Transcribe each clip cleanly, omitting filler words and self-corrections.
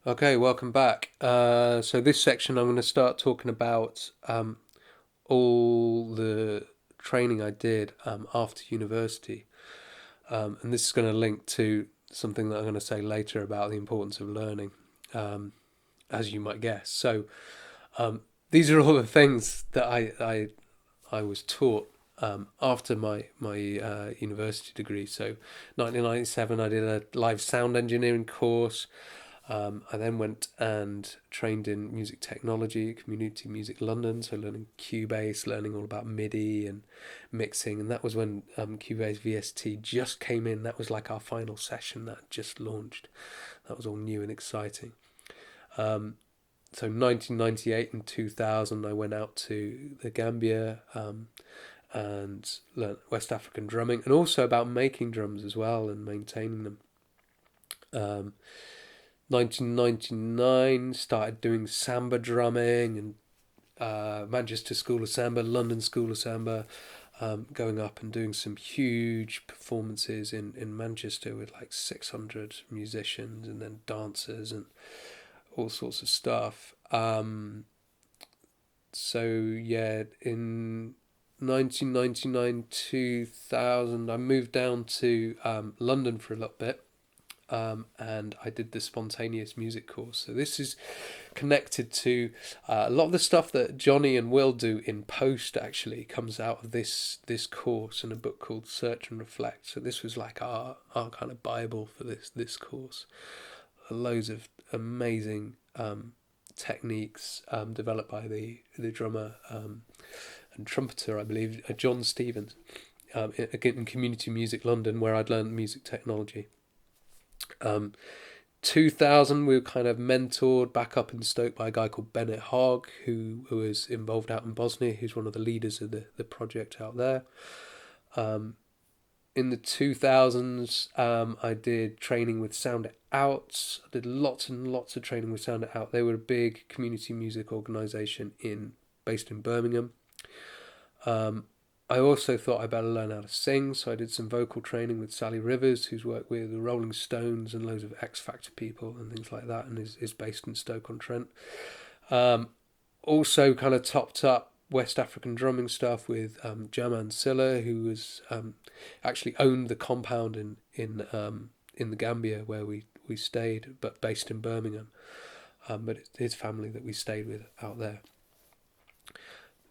Okay, welcome back. So this section, I'm going to start talking about all the training I did after university, and this is going to link to something that I'm going to say later about the importance of learning, um, as you might guess. So these are all the things that I was taught after my university degree. So 1997, I did a live sound engineering course. I then went and trained in music technology, Community Music London, so learning Cubase, learning all about MIDI and mixing, and that was when Cubase VST just came in. That was like our final session that just launched. That was all new and exciting. So 1998 and 2000, I went out to the Gambia and learned West African drumming, and also about making drums as well and maintaining them. Um, 1999 started doing samba drumming and Manchester School of Samba, London School of Samba, going up and doing some huge performances in Manchester with like 600 musicians and then dancers and all sorts of stuff. So yeah, in 1999 2000, I moved down to London for a little bit. And I did the spontaneous music course. So this is connected to a lot of the stuff that Johnny and Will do in post. Actually, comes out of this course in a book called Search and Reflect. So this was like our kind of bible for this course. Loads of amazing techniques developed by the drummer and trumpeter, I believe, John Stevens, again in Community Music London, where I'd learned music technology. 2000, we were kind of mentored back up in Stoke by a guy called Bennett Hogg, who was involved out in Bosnia, who's one of the leaders of the project out there. In the 2000s, I did training with Sound It Out. I did lots and lots of training with Sound It Out. They were a big community music organisation based in Birmingham. I also thought I better learn how to sing, so I did some vocal training with Sally Rivers, who's worked with the Rolling Stones and loads of X Factor people and things like that, and is based in Stoke-on-Trent. Also kind of topped up West African drumming stuff with Jaman Silla, who was actually owned the compound in the Gambia where we stayed, but based in Birmingham. But it's his family that we stayed with out there.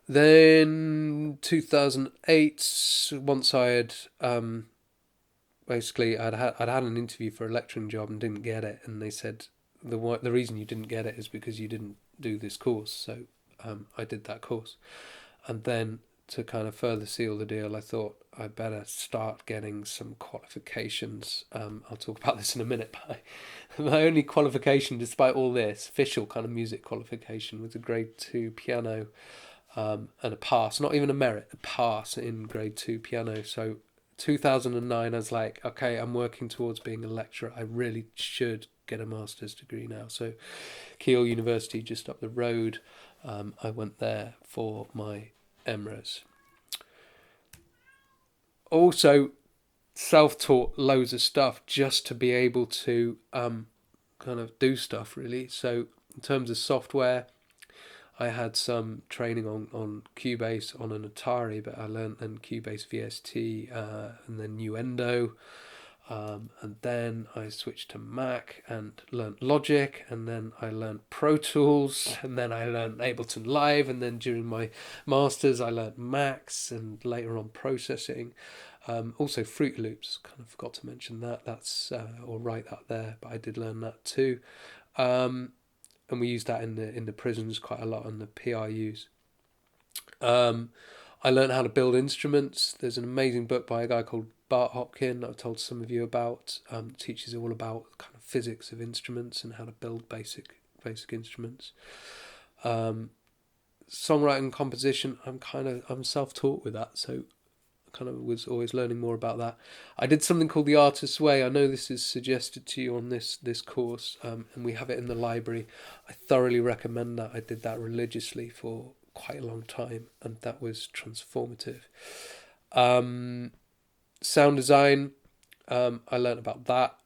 Then 2008, once I had basically I'd had an interview for a lecturing job and didn't get it, and they said the reason you didn't get it is because you didn't do this course. So I did that course, and then to kind of further seal the deal, I thought I better start getting some qualifications. I'll talk about this in a minute, but my only qualification, despite all this, official kind of music qualification, was a grade 2 piano and a pass, not even a merit, a pass in grade 2 piano. So 2009, I was like, okay, I'm working towards being a lecturer. I really should get a master's degree now. So Keele University, just up the road, I went there for my MRes. Also, self-taught loads of stuff just to be able to kind of do stuff, really. So in terms of software, I had some training on Cubase on an Atari, but I learned then Cubase VST and then Nuendo. And then I switched to Mac and learnt Logic, and then I learnt Pro Tools, and then I learnt Ableton Live, and then during my masters I learnt Max, and later on processing. Also Fruity Loops, kind of forgot to mention that. That's or write that there, but I did learn that too. And we use that in the prisons quite a lot on the PRUs. I learned how to build instruments. There's an amazing book by a guy called Bart Hopkin that I've told some of you about. Teaches all about kind of physics of instruments and how to build basic instruments. Songwriting, composition. I'm self-taught with that, so kind of was always learning more about that. I did something called the Artist's Way. I know this is suggested to you on this course, and we have it in the library. I thoroughly recommend that. I did that religiously for quite a long time, and that was transformative. Sound design, I learned about that.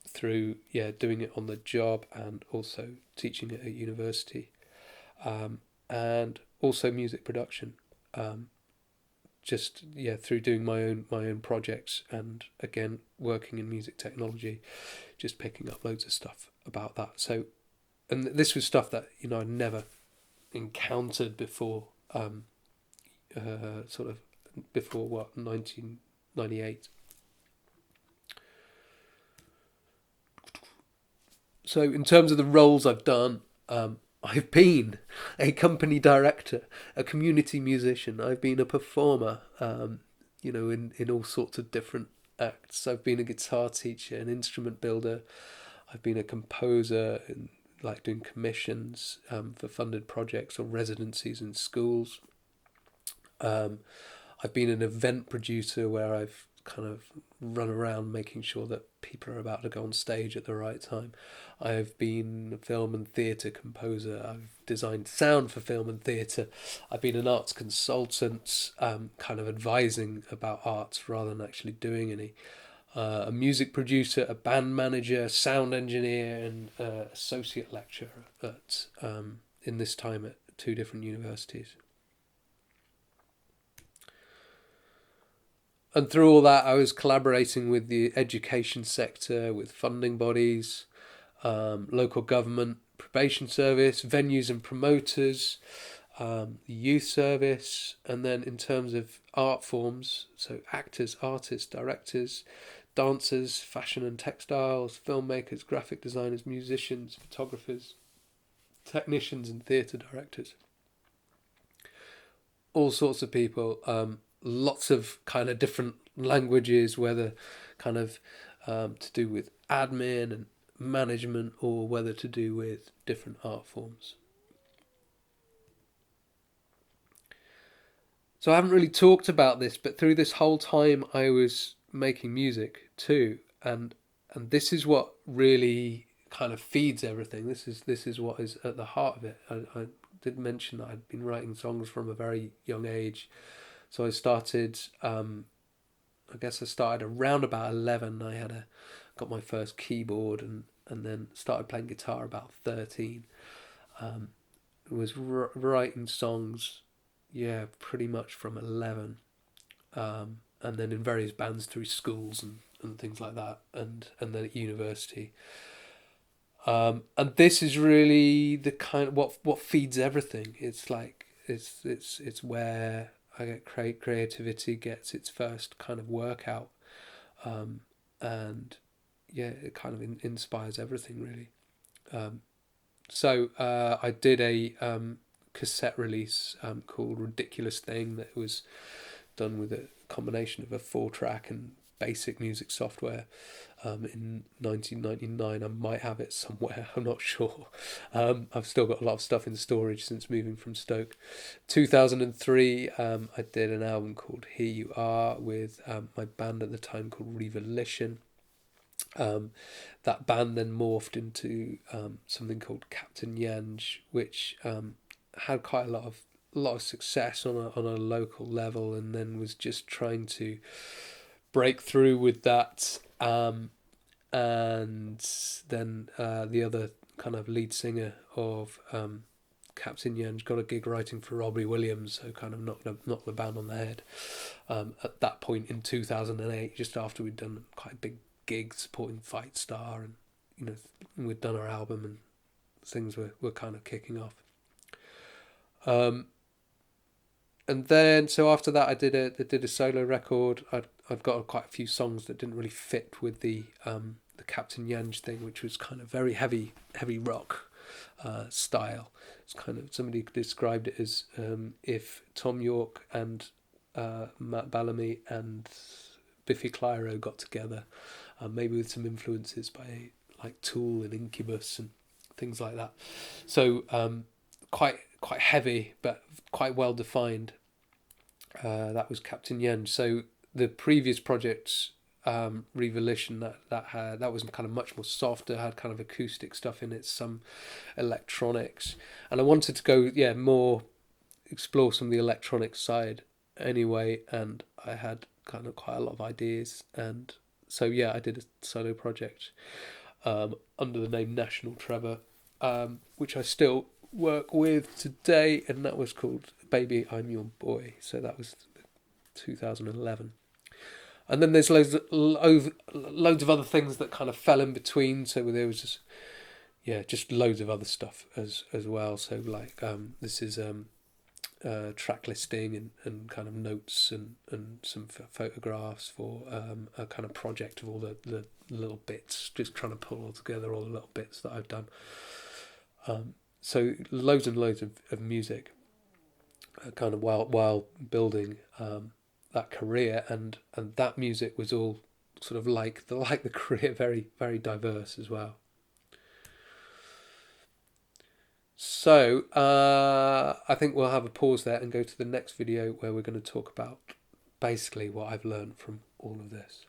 through doing it on the job and also teaching it at university, and also music production. Just through doing my own projects, and again working in music technology, just picking up loads of stuff about that. So, and this was stuff that I never encountered before, sort of before 1998. So in terms of the roles I've done, I've been a company director, a community musician. I've been a performer, in all sorts of different acts. I've been a guitar teacher, an instrument builder. I've been a composer, and like doing commissions for funded projects or residencies in schools. I've been an event producer where I've kind of run around making sure that people are about to go on stage at the right time. I've been a film and theatre composer. I've designed sound for film and theatre. I've been an arts consultant, kind of advising about arts rather than actually doing any. A music producer, a band manager, sound engineer, and associate lecturer at in this time at 2 different universities. And through all that, I was collaborating with the education sector, with funding bodies, local government, probation service, venues and promoters, the youth service, and then in terms of art forms, so actors, artists, directors, dancers, fashion and textiles, filmmakers, graphic designers, musicians, photographers, technicians and theatre directors. All sorts of people, lots of kind of different languages, whether kind of to do with admin and management or whether to do with different art forms. So I haven't really talked about this, but through this whole time I was making music too, and this is what really kind of feeds everything. This is what is at the heart of it. I did mention that I'd been writing songs from a very young age. So I started, I guess I started around about 11. I got my first keyboard and then started playing guitar about 13. Was writing songs, pretty much from 11. And then in various bands through schools and things like that, and then at university. And this is really the kind of what feeds everything. It's like it's where I get creativity gets its first kind of workout, and it kind of inspires everything really. So I did a cassette release called Ridiculous Thing that was done with a combination of a 4-track and basic music software in 1999. I might have it somewhere, I'm not sure. I've still got a lot of stuff in storage since moving from Stoke. 2003 I did an album called Here You Are with my band at the time called Revolution. That band then morphed into something called Captain Yanj, which had quite a lot of success on a local level, and then was just trying to break through with that, and then the other kind of lead singer of Captain Yanj got a gig writing for Robbie Williams, so kind of knocked the band on the head at that point in 2008, just after we'd done quite a big gig supporting Fight Star, and we'd done our album and things were kind of kicking off. And then, so after that, I did a solo record. I've got quite a few songs that didn't really fit with the Captain Yanj thing, which was kind of very heavy rock style. It's kind of, somebody described it as if Tom York and Matt Bellamy and Biffy Clyro got together, maybe with some influences by like Tool and Incubus and things like that. So quite heavy, but quite well defined. That was Captain Yanj. So the previous project, Revolution, that was kind of much more softer, had kind of acoustic stuff in it, some electronics, and I wanted to go more explore some of the electronic side anyway, and I had kind of quite a lot of ideas, and So yeah, I did a solo project under the name National Trevor, which I still work with today, and that was called Baby I'm Your Boy. So that was 2011. And then there's loads of other things that kind of fell in between. So there was just loads of other stuff as well. So like this is track listing and kind of notes and some photographs for a kind of project of all the little bits, just trying to pull all together all the little bits that I've done. So loads and loads of music, kind of while building that career, and that music was all sort of like the career, very very diverse as well. So I think we'll have a pause there and go to the next video where we're going to talk about basically what I've learned from all of this.